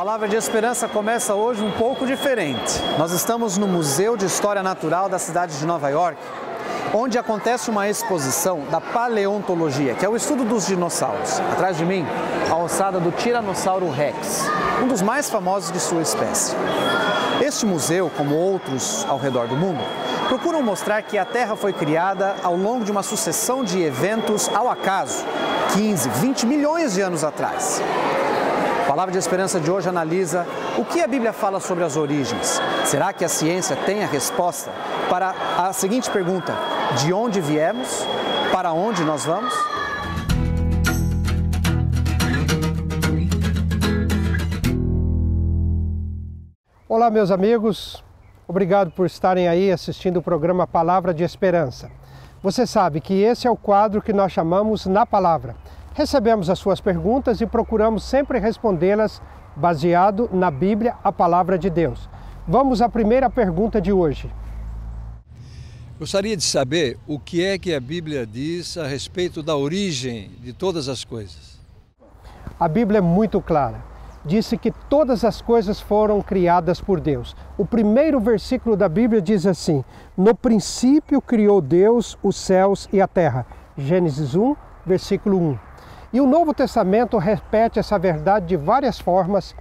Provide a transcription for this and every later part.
Palavra de Esperança começa hoje um pouco diferente. Nós estamos no Museu de História Natural da cidade de Nova York, onde acontece uma exposição da paleontologia, que é o estudo dos dinossauros. Atrás de mim, a ossada do Tiranossauro Rex, um dos mais famosos de sua espécie. Este museu, como outros ao redor do mundo, procuram mostrar que a Terra foi criada ao longo de uma sucessão de eventos ao acaso, 15, 20 milhões de anos atrás. A Palavra de Esperança de hoje analisa o que a Bíblia fala sobre as origens. Será que a ciência tem a resposta para a seguinte pergunta: de onde viemos? Para onde nós vamos? Olá, meus amigos. Obrigado por estarem aí assistindo o programa Palavra de Esperança. Você sabe que esse é o quadro que nós chamamos Na Palavra. Recebemos as suas perguntas e procuramos sempre respondê-las baseado na Bíblia, a Palavra de Deus. Vamos à primeira pergunta de hoje. Gostaria de saber o que é que a Bíblia diz a respeito da origem de todas as coisas. A Bíblia é muito clara. Disse que todas as coisas foram criadas por Deus. O primeiro versículo da Bíblia diz assim: no princípio criou Deus os céus e a terra. Gênesis 1, versículo 1. E o Novo Testamento repete essa verdade de várias formas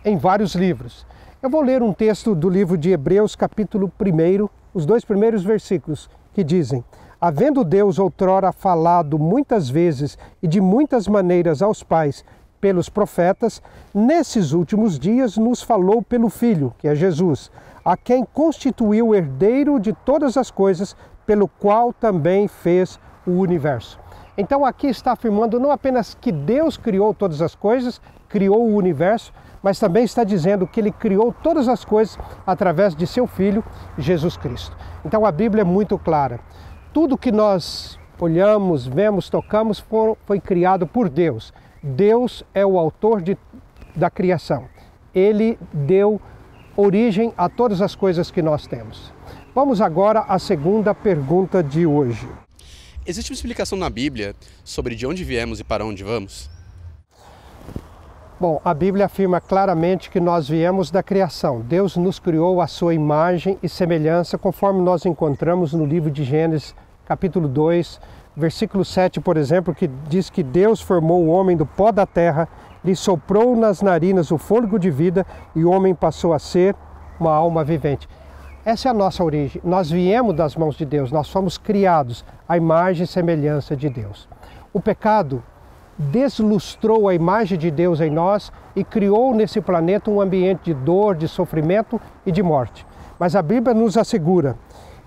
em vários livros. Eu vou ler um texto do livro de Hebreus, capítulo 1, os 2 primeiros versículos, que dizem: havendo Deus outrora falado muitas vezes e de muitas maneiras aos pais pelos profetas, nesses últimos dias nos falou pelo Filho, que é Jesus, a quem constituiu o herdeiro de todas as coisas, pelo qual também fez o universo. Então aqui está afirmando não apenas que Deus criou todas as coisas, criou o universo, mas também está dizendo que Ele criou todas as coisas através de seu Filho, Jesus Cristo. Então a Bíblia é muito clara. Tudo que nós olhamos, vemos, tocamos foi criado por Deus. Deus é o autor da criação. Ele deu origem a todas as coisas que nós temos. Vamos agora à segunda pergunta de hoje. Existe uma explicação na Bíblia sobre de onde viemos e para onde vamos? Bom, a Bíblia afirma claramente que nós viemos da criação. Deus nos criou à sua imagem e semelhança, conforme nós encontramos no livro de Gênesis, capítulo 2, versículo 7, por exemplo, que diz que Deus formou o homem do pó da terra, lhe soprou nas narinas o fôlego de vida e o homem passou a ser uma alma vivente. Essa é a nossa origem. Nós viemos das mãos de Deus, nós fomos criados à imagem e semelhança de Deus. O pecado deslustrou a imagem de Deus em nós e criou nesse planeta um ambiente de dor, de sofrimento e de morte. Mas a Bíblia nos assegura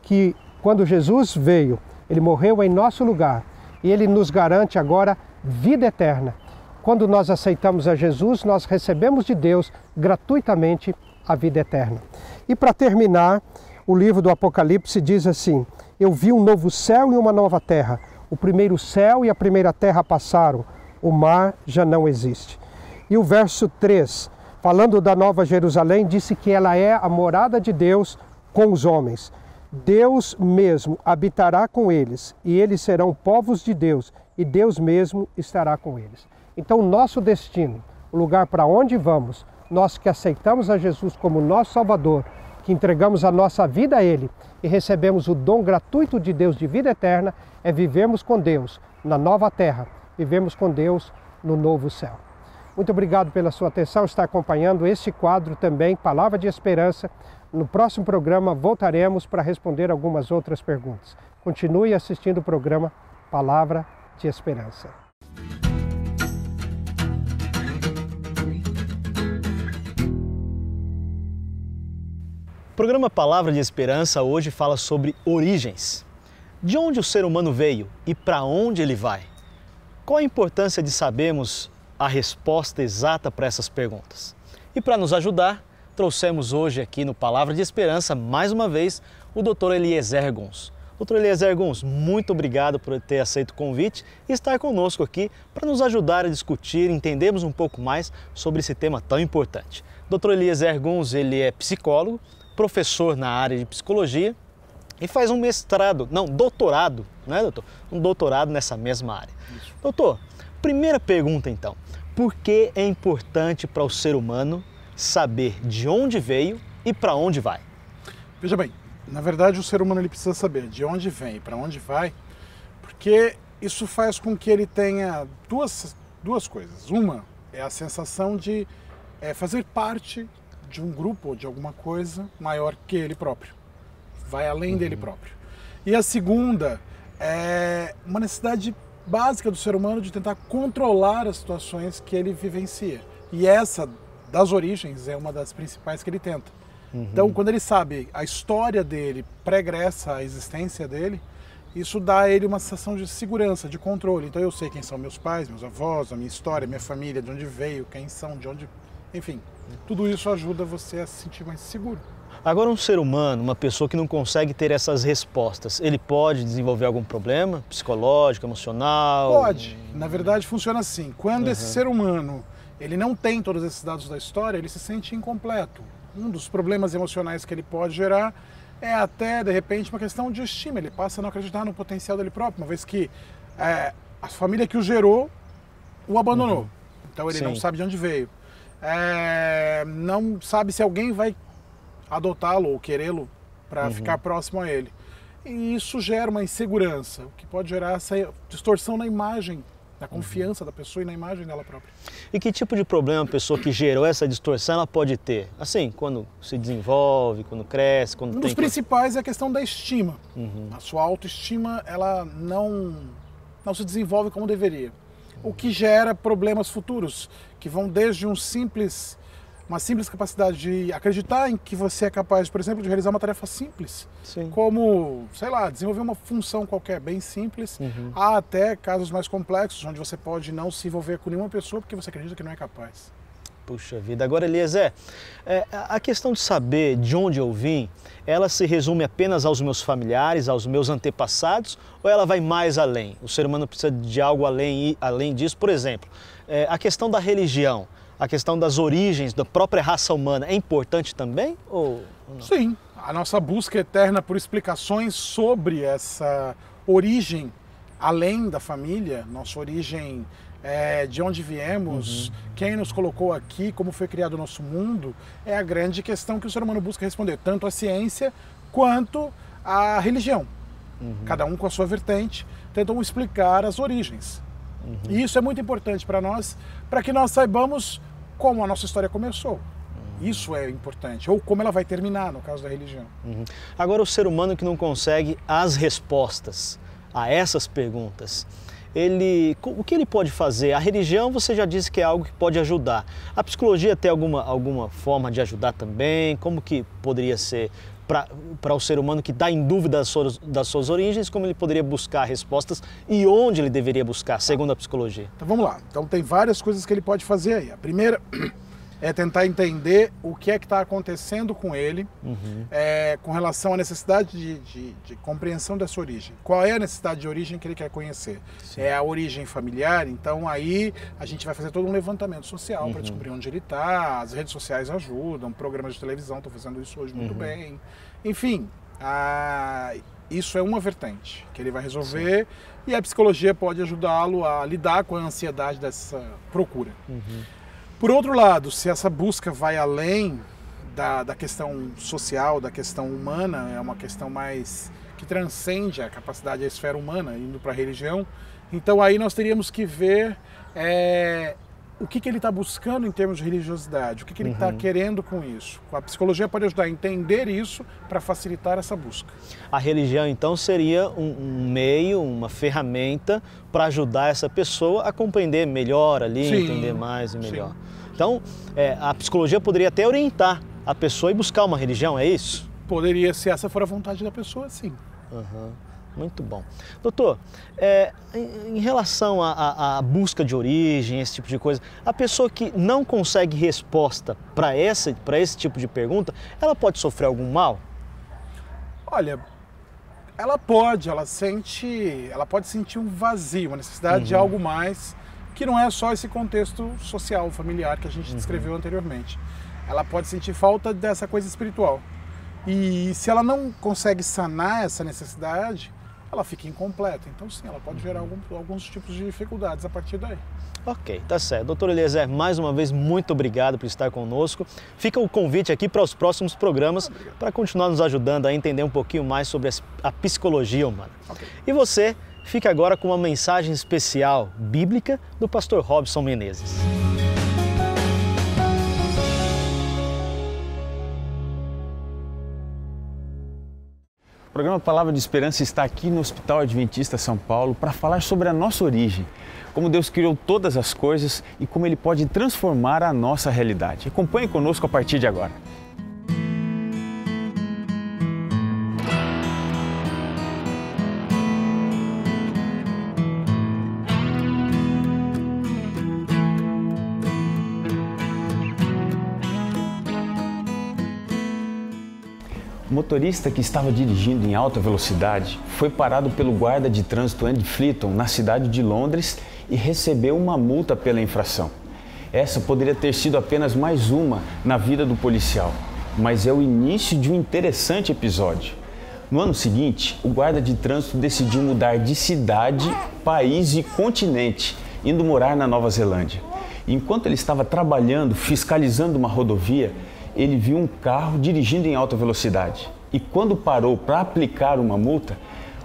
que quando Jesus veio, Ele morreu em nosso lugar e Ele nos garante agora vida eterna. Quando nós aceitamos a Jesus, nós recebemos de Deus gratuitamente a vida eterna. E para terminar, o livro do Apocalipse diz assim: eu vi um novo céu e uma nova terra. O primeiro céu e a primeira terra passaram, o mar já não existe. E o verso 3, falando da Nova Jerusalém, disse que ela é a morada de Deus com os homens. Deus mesmo habitará com eles, e eles serão povos de Deus, e Deus mesmo estará com eles. Então, o nosso destino, o lugar para onde vamos, nós que aceitamos a Jesus como nosso Salvador, que entregamos a nossa vida a Ele e recebemos o dom gratuito de Deus de vida eterna, é vivermos com Deus na nova terra, vivemos com Deus no novo céu. Muito obrigado pela sua atenção, estar acompanhando este quadro também, Palavra de Esperança. No próximo programa voltaremos para responder algumas outras perguntas. Continue assistindo o programa Palavra de Esperança. O programa Palavra de Esperança hoje fala sobre origens. De onde o ser humano veio e para onde ele vai? Qual a importância de sabermos a resposta exata para essas perguntas? E para nos ajudar, trouxemos hoje aqui no Palavra de Esperança, mais uma vez, o Dr. Eliezer Guns. Dr. Eliezer Guns, muito obrigado por ter aceito o convite e estar conosco aqui para nos ajudar a discutir, entendermos um pouco mais sobre esse tema tão importante. Dr. Eliezer Guns, ele é psicólogo, professor na área de psicologia e faz um doutorado, né, doutor? Um doutorado nessa mesma área. Isso. Doutor, primeira pergunta então, por que é importante para o ser humano saber de onde veio e para onde vai? Veja bem, na verdade o ser humano ele precisa saber de onde vem e para onde vai, porque isso faz com que ele tenha duas coisas. Uma é a sensação de fazer parte de um grupo ou de alguma coisa maior que ele próprio, vai além dele próprio. E a segunda é uma necessidade básica do ser humano de tentar controlar as situações que ele vivencia. E essa, das origens, é uma das principais que ele tenta. Então, quando ele sabe a história dele, pregressa a existência dele, isso dá a ele uma sensação de segurança, de controle. Então eu sei quem são meus pais, meus avós, a minha história, minha família, de onde veio, quem são, de onde... Enfim, tudo isso ajuda você a se sentir mais seguro. Agora, um ser humano, uma pessoa que não consegue ter essas respostas, ele pode desenvolver algum problema psicológico, emocional? Pode. Na verdade, funciona assim. Quando esse ser humano ele não tem todos esses dados da história, ele se sente incompleto. Um dos problemas emocionais que ele pode gerar é até, de repente, uma questão de estima. Ele passa a não acreditar no potencial dele próprio, uma vez que a família que o gerou o abandonou. Então ele não sabe de onde veio. Não sabe se alguém vai adotá-lo ou querê-lo para ficar próximo a ele. E isso gera uma insegurança, o que pode gerar essa distorção na imagem, na confiança da pessoa e na imagem dela própria. E que tipo de problema a pessoa que gerou essa distorção ela pode ter? Assim, quando se desenvolve, quando cresce, quando Um dos principais é a questão da estima. A sua autoestima, ela não se desenvolve como deveria. O que gera problemas futuros, que vão desde uma simples capacidade de acreditar em que você é capaz, por exemplo, de realizar uma tarefa simples, como, sei lá, desenvolver uma função qualquer bem simples, há até casos mais complexos, onde você pode não se envolver com nenhuma pessoa porque você acredita que não é capaz. Puxa vida. Agora, Eliezer, a questão de saber de onde eu vim, ela se resume apenas aos meus familiares, aos meus antepassados, ou ela vai mais além? O ser humano precisa de algo além disso? Por exemplo, a questão da religião, a questão das origens da própria raça humana é importante também ou não? Sim, a nossa busca eterna por explicações sobre essa origem além da família, nossa origem de onde viemos, quem nos colocou aqui, como foi criado o nosso mundo, é a grande questão que o ser humano busca responder, tanto a ciência quanto a religião. Cada um com a sua vertente, tentam explicar as origens. E isso é muito importante para nós, para que nós saibamos como a nossa história começou. Isso é importante, ou como ela vai terminar, no caso da religião. Agora, o ser humano que não consegue as respostas a essas perguntas, o que ele pode fazer? A religião, você já disse que é algo que pode ajudar. A psicologia tem alguma forma de ajudar também? Como que poderia ser para o ser humano que está em dúvida das suas origens, como ele poderia buscar respostas e onde ele deveria buscar, segundo a psicologia? Então vamos lá. Então tem várias coisas que ele pode fazer aí. A primeira é tentar entender o que é que está acontecendo com ele com relação à necessidade de compreensão dessa origem. Qual é a necessidade de origem que ele quer conhecer? É a origem familiar? Então aí a gente vai fazer todo um levantamento social para descobrir onde ele está. As redes sociais ajudam, programas de televisão estão fazendo isso hoje muito bem. Enfim, isso é uma vertente que ele vai resolver e a psicologia pode ajudá-lo a lidar com a ansiedade dessa procura. Por outro lado, se essa busca vai além da questão social, da questão humana, é uma questão mais que transcende a capacidade da esfera humana, indo para a religião, então aí nós teríamos que ver o que ele está buscando em termos de religiosidade, o que ele está querendo com isso. A psicologia pode ajudar a entender isso para facilitar essa busca. A religião, então, seria um meio, uma ferramenta para ajudar essa pessoa a compreender melhor ali, entender mais e melhor. Então, a psicologia poderia até orientar a pessoa e buscar uma religião, é isso? Poderia, se essa for a vontade da pessoa, sim. Muito bom. Doutor, em relação à busca de origem, esse tipo de coisa, a pessoa que não consegue resposta para esse tipo de pergunta, ela pode sofrer algum mal? Olha, ela pode sentir um vazio, uma necessidade de algo mais, que não é só esse contexto social, familiar que a gente descreveu anteriormente. Ela pode sentir falta dessa coisa espiritual. E se ela não consegue sanar essa necessidade, ela fica incompleta. Então, sim, ela pode gerar alguns tipos de dificuldades a partir daí. Ok, tá certo. Doutor Eliezer, mais uma vez, muito obrigado por estar conosco. Fica o convite aqui para os próximos programas para continuar nos ajudando a entender um pouquinho mais sobre a psicologia humana. Okay. E você fica agora com uma mensagem especial bíblica do pastor Robson Menezes. O programa Palavra de Esperança está aqui no Hospital Adventista São Paulo para falar sobre a nossa origem, como Deus criou todas as coisas e como Ele pode transformar a nossa realidade. Acompanhe conosco a partir de agora. O motorista que estava dirigindo em alta velocidade foi parado pelo guarda de trânsito Andy Fleeton na cidade de Londres e recebeu uma multa pela infração. Essa poderia ter sido apenas mais uma na vida do policial, mas é o início de um interessante episódio. No ano seguinte, o guarda de trânsito decidiu mudar de cidade, país e continente, indo morar na Nova Zelândia. Enquanto ele estava trabalhando, fiscalizando uma rodovia, ele viu um carro dirigindo em alta velocidade. E quando parou para aplicar uma multa,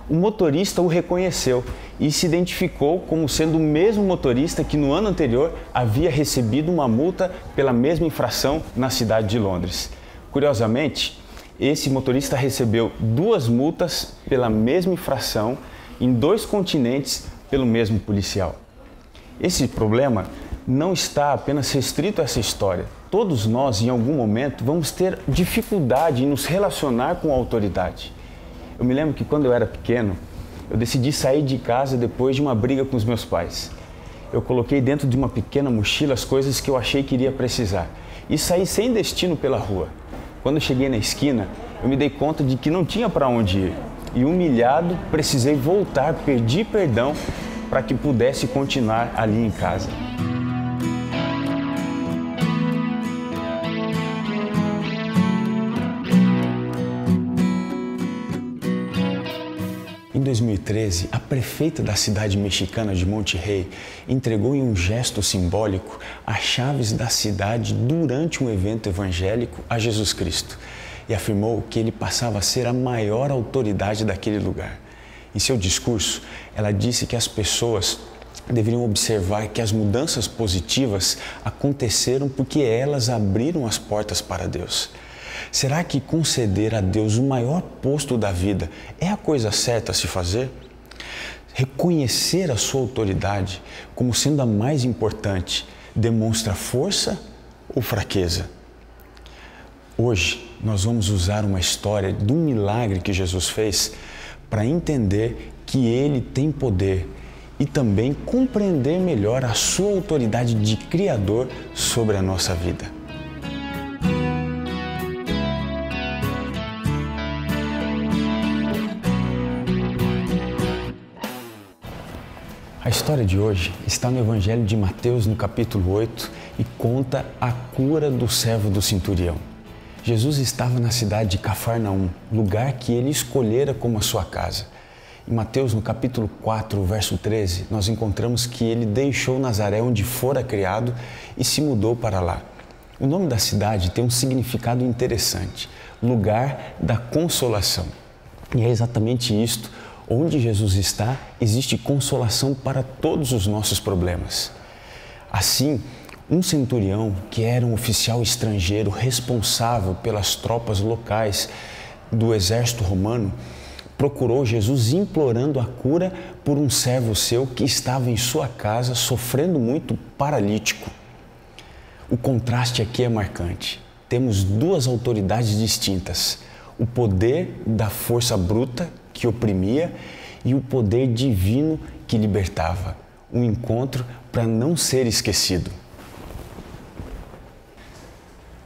o motorista o reconheceu e se identificou como sendo o mesmo motorista que no ano anterior havia recebido uma multa pela mesma infração na cidade de Londres. Curiosamente, esse motorista recebeu 2 multas pela mesma infração em 2 continentes pelo mesmo policial. Esse problema não está apenas restrito a essa história. Todos nós, em algum momento, vamos ter dificuldade em nos relacionar com a autoridade. Eu me lembro que quando eu era pequeno, eu decidi sair de casa depois de uma briga com os meus pais. Eu coloquei dentro de uma pequena mochila as coisas que eu achei que iria precisar e saí sem destino pela rua. Quando eu cheguei na esquina, eu me dei conta de que não tinha para onde ir e, humilhado, precisei voltar, pedir perdão para que pudesse continuar ali em casa. Em 2013, a prefeita da cidade mexicana de Monterrey entregou em um gesto simbólico as chaves da cidade durante um evento evangélico a Jesus Cristo e afirmou que ele passava a ser a maior autoridade daquele lugar. Em seu discurso, ela disse que as pessoas deveriam observar que as mudanças positivas aconteceram porque elas abriram as portas para Deus. Será que conceder a Deus o maior posto da vida é a coisa certa a se fazer? Reconhecer a sua autoridade como sendo a mais importante demonstra força ou fraqueza? Hoje nós vamos usar uma história de um milagre que Jesus fez para entender que Ele tem poder e também compreender melhor a sua autoridade de Criador sobre a nossa vida. A história de hoje está no Evangelho de Mateus, no capítulo 8, e conta a cura do servo do centurião. Jesus estava na cidade de Cafarnaum, lugar que ele escolhera como a sua casa. Em Mateus, no capítulo 4, verso 13, nós encontramos que ele deixou Nazaré, onde fora criado, e se mudou para lá. O nome da cidade tem um significado interessante, lugar da consolação. E é exatamente isto. Onde Jesus está, existe consolação para todos os nossos problemas. Assim, um centurião, que era um oficial estrangeiro responsável pelas tropas locais do exército romano, procurou Jesus implorando a cura por um servo seu que estava em sua casa sofrendo muito, paralítico. O contraste aqui é marcante. Temos 2 autoridades distintas: o poder da força bruta que oprimia e o poder divino que libertava. Um encontro para não ser esquecido.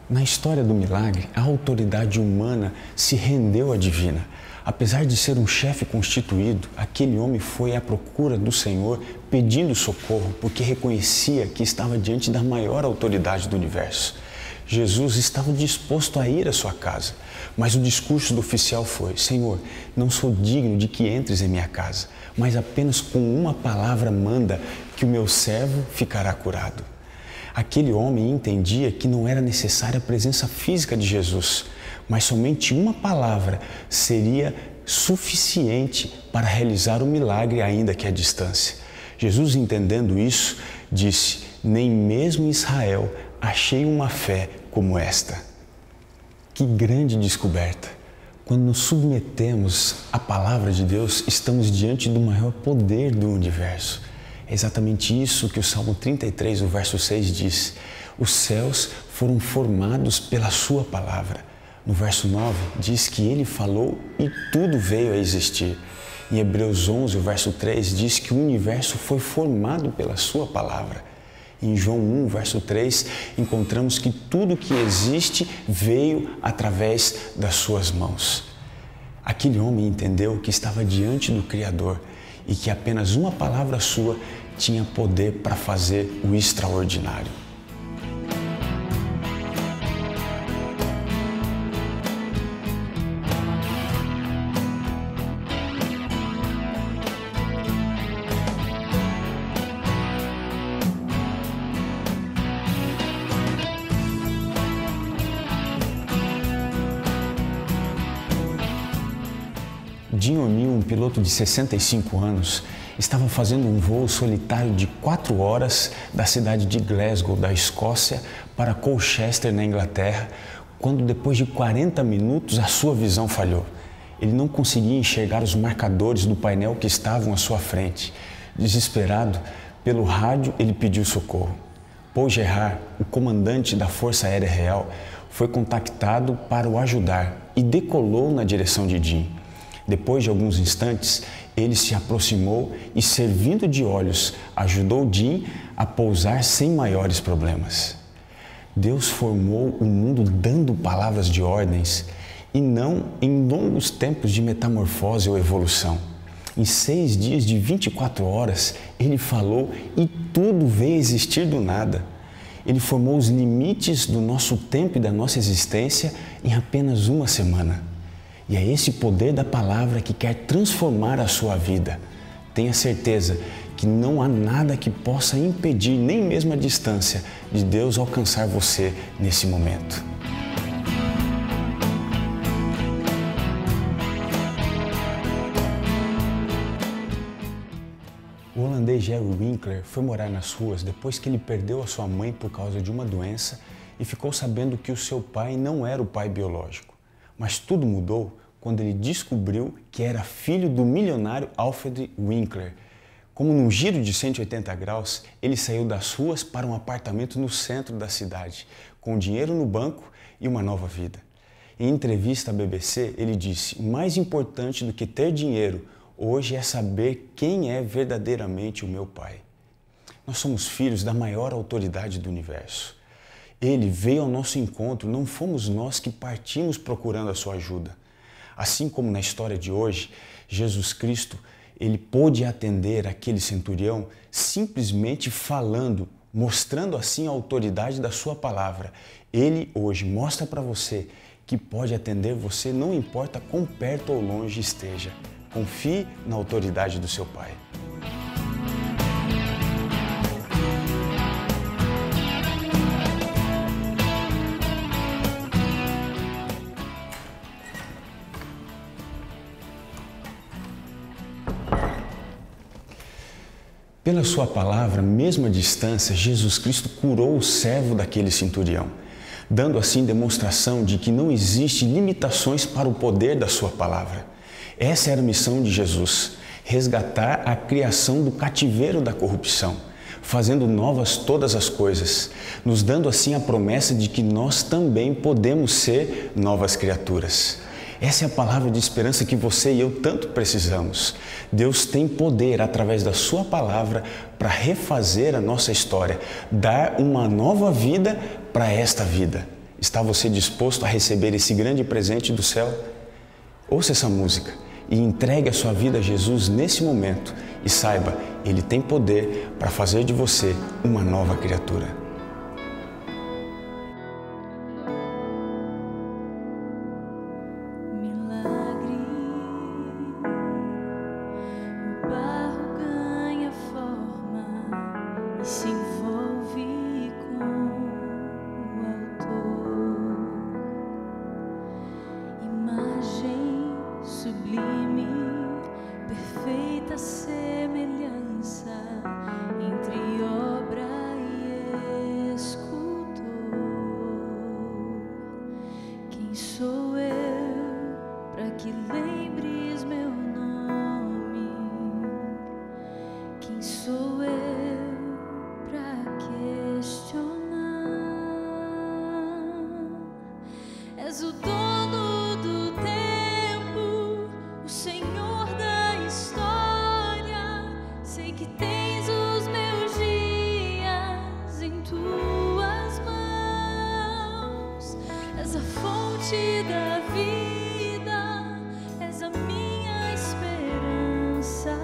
Na história do milagre, a autoridade humana se rendeu à divina. Apesar de ser um chefe constituído, aquele homem foi à procura do Senhor pedindo socorro porque reconhecia que estava diante da maior autoridade do universo. Jesus estava disposto a ir à sua casa, mas o discurso do oficial foi: Senhor, não sou digno de que entres em minha casa, mas apenas com uma palavra manda que o meu servo ficará curado. Aquele homem entendia que não era necessária a presença física de Jesus, mas somente uma palavra seria suficiente para realizar o milagre, ainda que à distância. Jesus, entendendo isso, disse: nem mesmo em Israel achei uma fé como esta. Que grande descoberta! Quando nos submetemos à palavra de Deus, estamos diante do maior poder do universo. É exatamente isso que o Salmo 33, o verso 6 diz: os céus foram formados pela sua palavra. No verso 9 diz que ele falou e tudo veio a existir. Em Hebreus 11, o verso 3 diz que o universo foi formado pela sua palavra. Em João 1, verso 3, encontramos que tudo que existe veio através das suas mãos. Aquele homem entendeu que estava diante do Criador e que apenas uma palavra sua tinha poder para fazer o extraordinário. Jim O'Neill, um piloto de 65 anos, estava fazendo um voo solitário de 4 horas da cidade de Glasgow, da Escócia, para Colchester, na Inglaterra, quando depois de 40 minutos a sua visão falhou. Ele não conseguia enxergar os marcadores do painel que estavam à sua frente. Desesperado, pelo rádio ele pediu socorro. Paul Gerard, o comandante da Força Aérea Real, foi contactado para o ajudar e decolou na direção de Jim. Depois de alguns instantes, ele se aproximou e, servindo de olhos, ajudou Jim a pousar sem maiores problemas. Deus formou o mundo dando palavras de ordens e não em longos tempos de metamorfose ou evolução. Em 6 dias de 24 horas, ele falou e tudo veio a existir do nada. Ele formou os limites do nosso tempo e da nossa existência em apenas uma semana. E é esse poder da palavra que quer transformar a sua vida. Tenha certeza que não há nada que possa impedir, nem mesmo a distância, de Deus alcançar você nesse momento. O holandês Jerry Winkler foi morar nas ruas depois que ele perdeu a sua mãe por causa de uma doença e ficou sabendo que o seu pai não era o pai biológico. Mas tudo mudou quando ele descobriu que era filho do milionário Alfred Winkler. Como num giro de 180 graus, ele saiu das ruas para um apartamento no centro da cidade, com dinheiro no banco e uma nova vida. Em entrevista à BBC, ele disse: mais importante do que ter dinheiro hoje é saber quem é verdadeiramente o meu pai. Nós somos filhos da maior autoridade do universo. Ele veio ao nosso encontro, não fomos nós que partimos procurando a sua ajuda. Assim como na história de hoje, Jesus Cristo, ele pôde atender aquele centurião simplesmente falando, mostrando assim a autoridade da sua palavra. Ele hoje mostra para você que pode atender você, não importa quão perto ou longe esteja. Confie na autoridade do seu Pai. Pela sua palavra, mesmo à distância, Jesus Cristo curou o servo daquele centurião, dando assim demonstração de que não existe limitações para o poder da sua palavra. Essa era a missão de Jesus, resgatar a criação do cativeiro da corrupção, fazendo novas todas as coisas, nos dando assim a promessa de que nós também podemos ser novas criaturas. Essa é a palavra de esperança que você e eu tanto precisamos. Deus tem poder, através da sua palavra, para refazer a nossa história, dar uma nova vida para esta vida. Está você disposto a receber esse grande presente do céu? Ouça essa música e entregue a sua vida a Jesus nesse momento e saiba, Ele tem poder para fazer de você uma nova criatura. sou eu para que lembres meu nome? Quem sou eu para questionar? És o dono do tempo, o Senhor da história. Sei que tens os meus dias em tuas mãos. És a fonte da vida, és a minha esperança.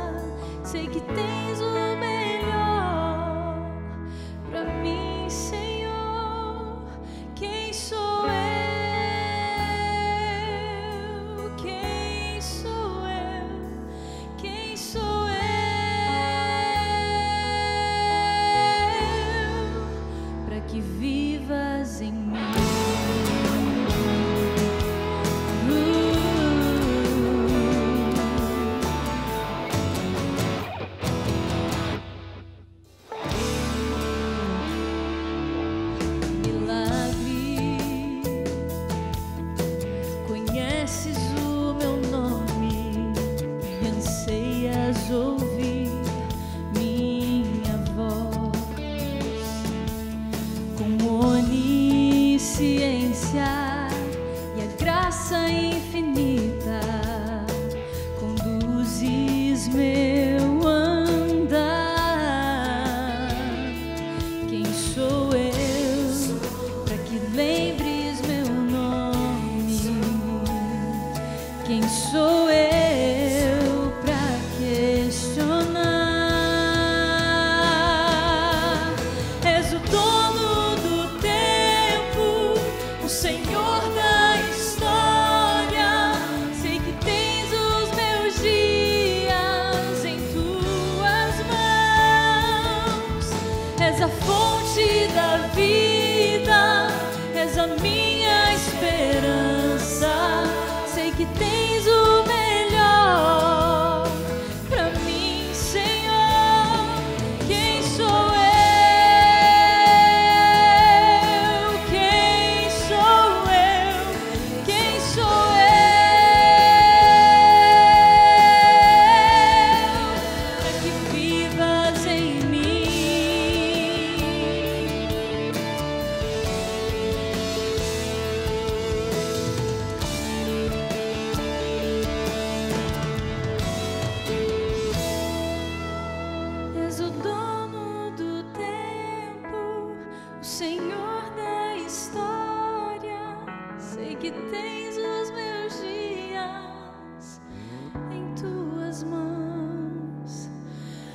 Sei que tens o melhor pra mim, Senhor. Quem sou eu? Quem sou eu? Quem sou eu pra que vivas em mim? Conheces o meu nome e anseias ouvir minha voz. Com onisciência e a graça infinita conduzes meu andar. Quem sou eu para que lembres meu nome? Quem sou eu pra questionar? És o dono do tempo, o Senhor da história. Sei que tens os meus dias em tuas mãos. És a fonte da vida, és a minha esperança. Sei que tens o melhor pra mim, Senhor. Quem sou eu? Quem sou eu? Quem sou eu pra que vivas em mim? És o dono do tempo, o Senhor da história. Sei que tens os meus dias em tuas mãos.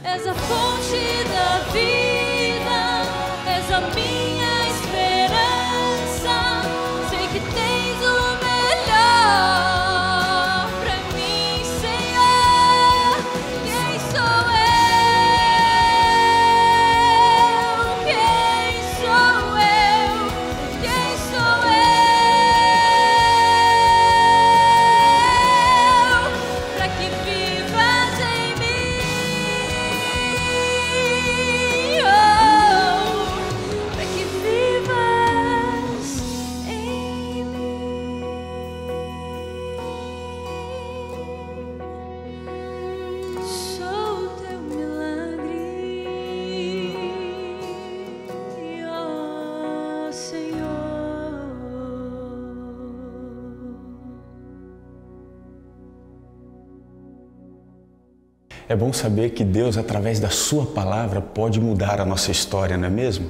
És a fonte da vida, és a minha esperança. Sei que tens o melhor pra mim, Senhor. Quem sou eu? Quem sou eu? Quem sou eu pra que vivas em mim? Oh, pra que vivas em mim. Sou teu milagre, oh Senhor. É bom saber que Deus, através da sua palavra, pode mudar a nossa história, não é mesmo?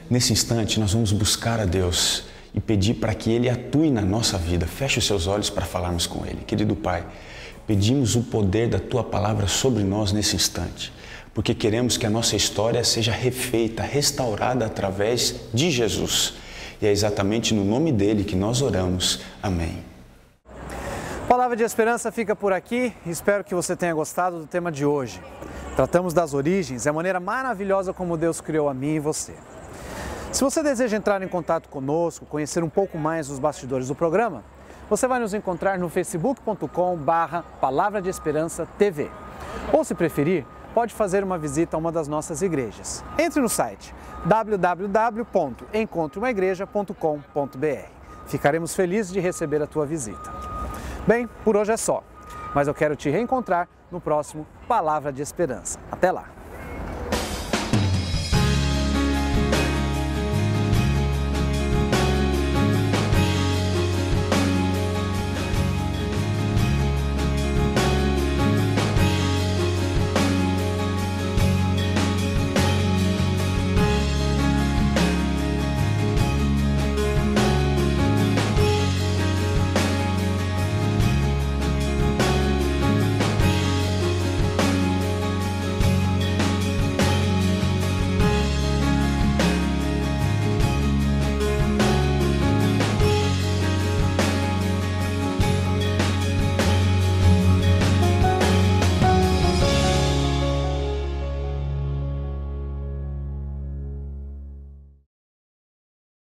Nesse instante, nós vamos buscar a Deus e pedir para que Ele atue na nossa vida. Feche os seus olhos para falarmos com Ele. Querido Pai, pedimos o poder da Tua palavra sobre nós nesse instante, porque queremos que a nossa história seja refeita, restaurada através de Jesus. E é exatamente no nome dEle que nós oramos. Amém. Palavra de Esperança fica por aqui. Espero que você tenha gostado do tema de hoje. Tratamos das origens e a maneira maravilhosa como Deus criou a mim e você. Se você deseja entrar em contato conosco, conhecer um pouco mais dos bastidores do programa, você vai nos encontrar no facebook.com/Palavra de Esperança TV. Ou, se preferir, pode fazer uma visita a uma das nossas igrejas. Entre no site www.encontreumaigreja.com.br. Ficaremos felizes de receber a tua visita. Bem, por hoje é só, mas eu quero te reencontrar no próximo Palavra de Esperança. Até lá!